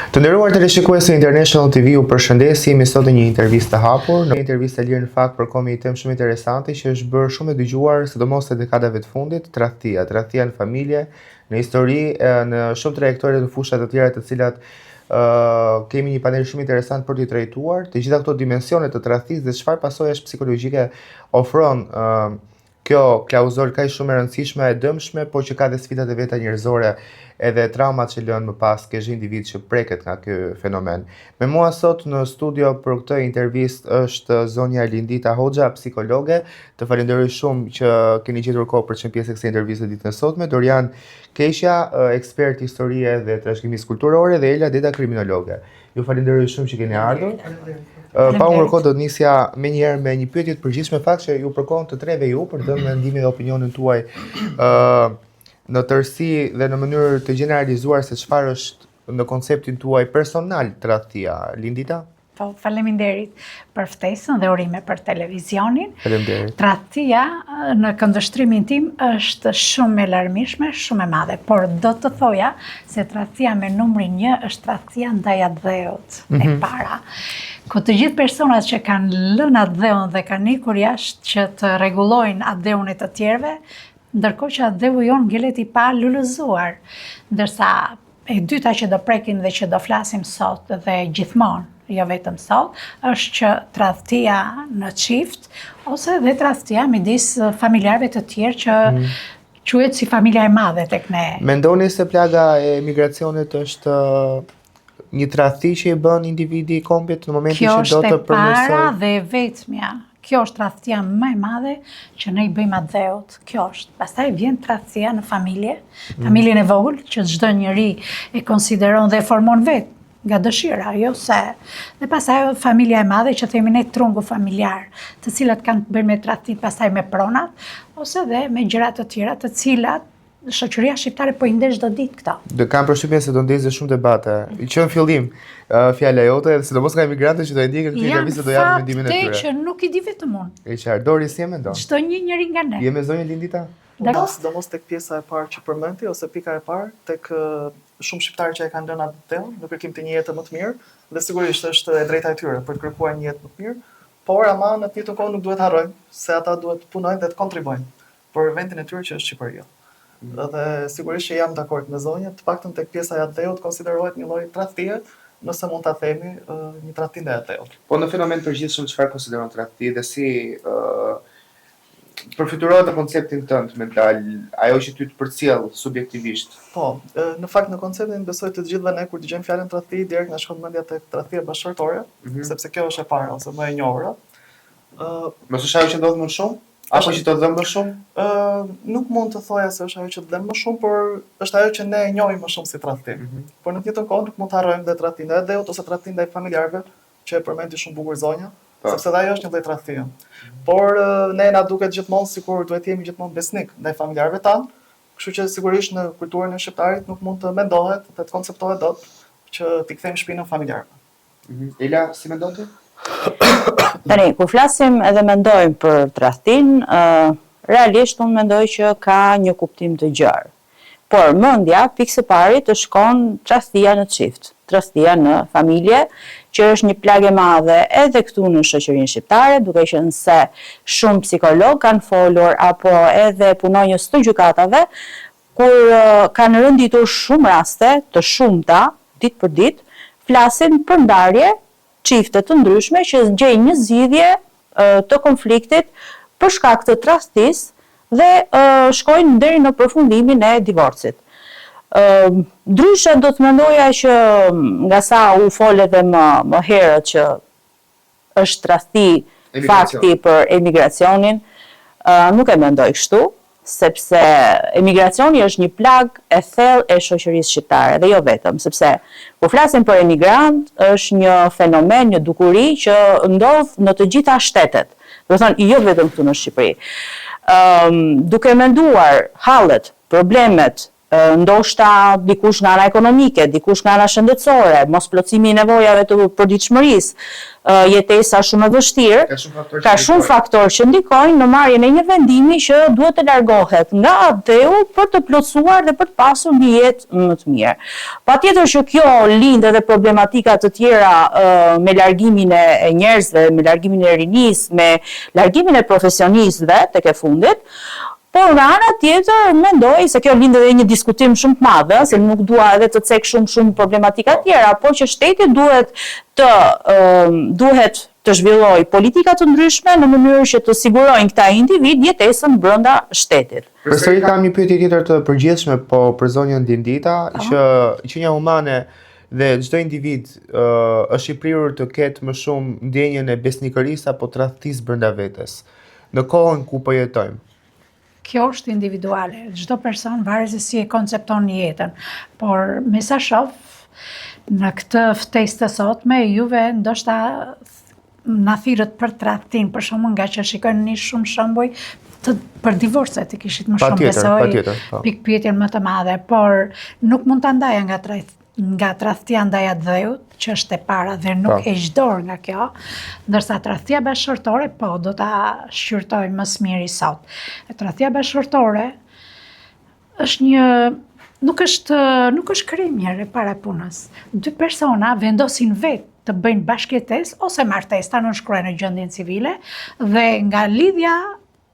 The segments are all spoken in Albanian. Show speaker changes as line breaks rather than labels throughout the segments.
Të nderuar teleshikues e International TV, ju përshëndesi, jemi sot në një intervistë të hapur, në intervistë e lirë në fakt për komi një temë shumë interesante që është bërë shumë e dëgjuar, sidomos të dekadave të fundit, tradhtia në familje, në histori, në shumë trajektore të fushat të tjera të cilat kemi një panel shumë interesant për t'i trajtuar, të gjitha këto dimensione të tradhtisë dhe çfarë pasojash psikologjike ofron kjo klauzol kaq shumë e rëndësishme e dëmshme, por që ka dhe sfidat e veta njerëzore edhe traumat që lënë më pas ke individ që preket nga ky fenomen. Me mua sot në studio për këtë intervistë është zonja Lindita Hoxha, psikologe. Të falenderoj shumë që keni gjetur kohë për të qenë pjesë e kësaj interviste ditën e sotme. Dorian Keqja, ekspert historie dhe trashëgimisë kulturore, dhe Ela Deda, kriminologe. Ju falenderoj shumë që keni ardhur. Pa unë kërko do të nisja me njerë me një pyetje të përgjithshme, fakt që ju përkohën të treve ju për dhënë mendimin dhe opinionin tuaj në tërësi dhe në mënyrë të gjeneralizuar se çfarë është në konceptin tuaj personal tradhtia. Lindita?
Po, faleminderit për ftesën dhe urime për televizionin.
Faleminderit.
Tradhtia në këndvështrimin tim është shumë e larmishme, shumë e madhe, por do të thoja se tradhtia me numrin 1 është tradhtia ndaj atdheut e para. Ku të gjithë personat që kanë lënë atdheun dhe kanë ikur jashtë që të rregullojnë atdheun e të tjerëve, ndërkohë që atdheu jon ngelet i pa lulëzuar. Ndërsa e dyta që do prekim dhe që do flasim sot dhe gjithmonë, jo vetëm sot, është që tradhtia në çift ose dhe tradhtia midis familjarëve të tjerë që quhet si familja e madhe tek ne.
Mendoni se plaga e emigracionit është një tradhti që i bën individi i kombit në momentin që do të përmirësojë?
Kjo është e para dhe vetmja. Kjo është tradhtia më e madhe që ne i bëjmë atdheut. Kjo është. Pastaj vjen tradhtia në familje, familjen e vogël që çdo njeri e konsideron dhe e formon vetë nga dëshira, jo se. Dhe pastaj familja e madhe që themi ne trungu familjar, të cilat kanë të bëjnë me tradhti pastaj me pronat ose dhe me gjëra të tjera të cilat shoqëria shqiptare po i ndesh çdo ditë këto.
Do kam përshtypjen se do ndezë shumë debate. Që në fillim fjala jote, sidomos nga emigrantët që do e ndjekin këtë intervistë do japin mendimin e tyre.
Janë fakte që nuk i di vetëm unë.
E qartë. Dori, si e mendon?
Çdo njeri nga ne.
Je me zonjën Lindita?
Sidomos tek pjesa e parë që përmendi ose pika e parë tek shumë shqiptarë që e kanë lënë atdheun në kërkim të një jete më të mirë, dhe sigurisht është e drejta e tyre për të kërkuar një jetë më të mirë, por ama në të njëjtën kohë nuk duhet harrojmë se ata duhet të punojnë dhe të kontribuojnë për vendin e tyre që është Shqipëria. Dhe sigurisht që jam dakord me zonjën, të paktën tek pjesa e atdheut konsiderohet një lloj tradhtie, nëse mund ta themi një tradhti ndaj atdheut.
Po në fenomen përgjithshëm çfarë konsideron tradhti dhe si përfiturohet në konceptin tënd mental, ajo që ty të përcjell subjektivisht?
Po, në fakt në konceptin besoj të gjithëve ne kur dëgjojmë fjalën tradhti, direkt na shkon mendja tek tradhtia bashkëtorë, sepse kjo është e para ose më e njohura.
Mos është ajo që ndodh më shumë? Apo që të dhem më shumë?
Nuk mund të thoja se është ajo që të dhem më shumë, por është ajo që ne e njohim më shumë si tradhti. Por në të njëjtën kohë nuk mund të harrojmë dhe tradhtin e atdheut ose tradhtin ndaj familjarëve, që e përmendi shumë bukur zonja, sepse ajo është një lloj tradhtie. Por ne na duket gjithmonë sikur duhet jemi gjithmonë besnik ndaj familjarëve tanë, kështu që sigurisht në kulturën e shqiptarit nuk mund të mendohet dhe të konceptohet dot që t'i kthejmë shpinën familjarëve.
Ela, si mendon ti?
Tani, kur flasim edhe mendojmë për tradhtin, realisht unë mendoj që ka një kuptim të gjerë. Por mendja pikë së pari të shkon tradhtia në çift, tradhtia në familje, që është një plagë e madhe edhe këtu në shoqërinë shqiptare, duke qenë se shumë psikolog kanë folur apo edhe punonjës të gjykatave, kur kanë rënditur shumë raste të shumta, ditë për ditë, flasin për ndarje çifte të ndryshme që gjejnë një zgjidhje të konfliktit për shkak të tradhtisë dhe shkojnë deri në përfundimin e divorcit. Ndryshe do të mendoja që nga sa u fol edhe më herët që është tradhti fakti për emigracionin, nuk e mendoj kështu, sepse emigracioni është një plagë e thellë e shoqërisë shqiptare, dhe jo vetëm, sepse kur flasim për emigrant, është një fenomen, një dukuri që ndodh në të gjitha shtetet, do të thonë jo vetëm këtu në Shqipëri. Duke menduar hallet, problemet ndoshta dikush nga ana ekonomike, dikush nga ana shëndetësore, mos plotësimi i nevojave të përditshmërisë, jetesa shumë e vështirë, ka shumë faktorë që ndikojnë në marrjen e një vendimi që duhet të largohet nga dheu për të plotësuar dhe për të pasur një jetë më të mirë. Patjetër që kjo lind edhe problematika të tjera me largimin e njerëzve, me largimin e rinisë, me largimin e profesionistëve tek e fundit. Por nga ana tjetër mendoj se kjo lind edhe një diskutim shumë të madh, se nuk dua edhe të cek shumë problematika tjera, por që shteti duhet të zhvillojë politika të ndryshme në mënyrë që të sigurojnë këta individ jetesën brenda shtetit.
Përsëri kam një pyetje tjetër të përgjithshme, po për zonjën Dindita, që një humane dhe çdo individ është i prirur të ketë më shumë ndjenjën e besnikërisë apo tradhtisë brenda vetes, në kohën ku po jetojmë.
Kjo është individuale, çdo person varet se si e koncepton jetën, por me sa shoh në këtë ftesë të sotme juve ndoshta na thirrët për tradhtin, për shkakun nga që shikojnë një shumë shembuj për divorce të kishit më shumë besoj pikpyetjen më të madhe, por nuk mund ta ndaja nga tradhtia ndaj atë dheut, që është e para dhe nuk e dorë nga kjo, ndërsa tradhtia bashkëshortore, po, do ta shqyrtoj më së miri sot. Tradhtia bashkëshortore është nuk është krim njëri para punës. Dy persona vendosin vetë të bëjnë bashkëjetesë ose martesë, ta nënshkruajnë në gjendjen civile dhe nga lidhja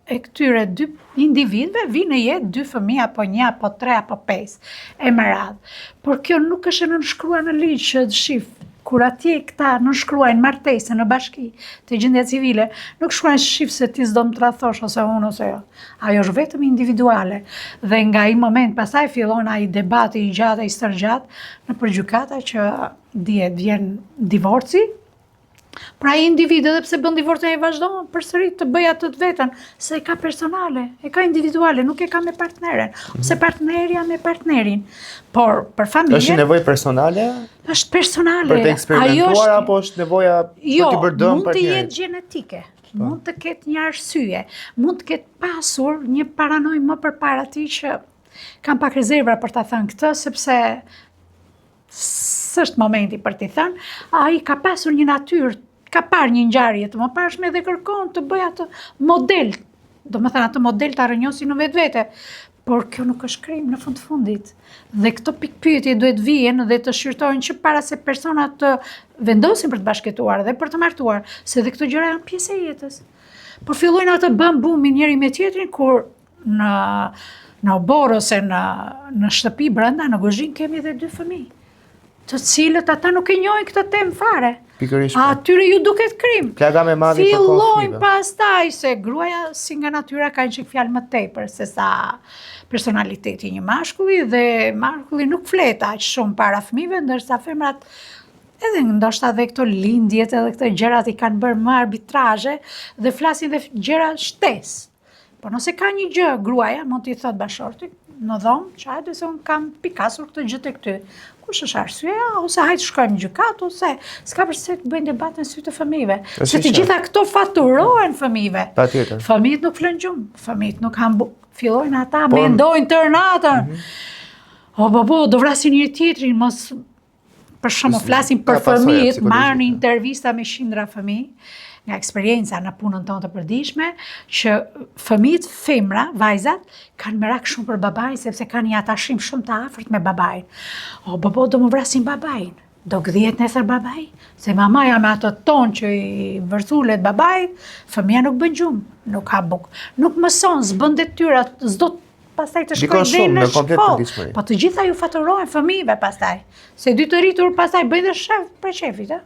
e këtyre dy individëve vinë në jetë dy fëmijë apo një apo tre apo pesë e më radhë. Por kjo nuk është e nënshkruar në ligj që shif. Kur atje këta nënshkruajnë martesën në bashki të gjendja civile, nuk shkruajnë shif se ti s'do më tradhtosh ose unë ose jo. Ajo është vetëm individuale. Dhe nga ai moment pastaj fillon ai debati i gjatë i stërgjatë në përgjykata që dihet vjen divorci. Pra ai individ edhe pse bën divorcin e vazhdon përsëri të bëj atë të vetën, se e ka personale, e ka individuale, nuk e ka me partneren, ose partnerja me partnerin. Por për familjen
është nevojë personale?
Është personale.
Për të eksperimentuar apo është nevoja për të bërë dëm partnerit?
Mund të jetë gjenetike, mund të ketë një arsye, mund të ketë pasur një paranoj më përpara ti që kam pak rezerva për ta thënë këtë, sepse s'është momenti për t'i thënë, ai ka pasur një natyrë, ka parë një ngjarje të mëparshme dhe kërkon të bëj atë model, do më thënë atë model ta rënjosi në vetvete, por kjo nuk është krim në fund fundit. Dhe këto pikpyetje duhet vijen dhe të shqyrtojnë që para se personat të vendosin për të bashkëtuar dhe për të martuar, se dhe këto gjëra janë pjesë e jetës. Por fillojnë atë bëm bumin njëri me tjetrin kur në obor ose në shtëpi brenda, në kuzhinë kemi edhe dy fëmijë, të cilët ata nuk e njohin këtë temë fare.
Pikërisht.
Atyre ju duket krim.
Plaga më e madhe për
fillojnë pastaj se gruaja si nga natyra ka një çik fjalë më tepër se sa personaliteti një mashkulli dhe mashkulli nuk flet aq shumë para fëmijëve, ndërsa femrat edhe ndoshta edhe këto lindjet edhe këto gjërat i kanë bërë më arbitrazhe dhe flasin dhe gjëra shtesë. Po nëse ka një gjë gruaja mund t'i thot bashortit në dhomë, që hajde se unë kam pikasur këtë gjë tek ty. Kush është arsyeja, ose hajde shkojmë gjykat, ose s'ka përse të bëjnë debat në sy të fëmijëve. Se të gjitha këto faturohen fëmijëve.
Patjetër.
Fëmijët nuk flën gjumë, fëmijët nuk fillojnë ata, mendojnë tërë natën. O babo, do vrasin njëri tjetrin, mos për shkakun flasin për fëmijët, marrin intervista me qindra fëmijë, nga eksperienca në punën tonë të përditshme, që fëmijët femra, vajzat, kanë merak shumë për babajin, sepse kanë një atashim shumë të afërt me babajin. O, babo, do më vrasin babajin. Do gdhiet nesër babaj, se mamaja me atë ton që i vërthulet babajit, fëmija nuk bën gjumë, nuk ka buk, nuk mëson, s'bën detyra, s'do pastaj të shkojnë dhe në shkollë. Po të gjitha ju faturohen fëmijëve pastaj, se dy të rritur pastaj bëjnë dhe shef për shefit,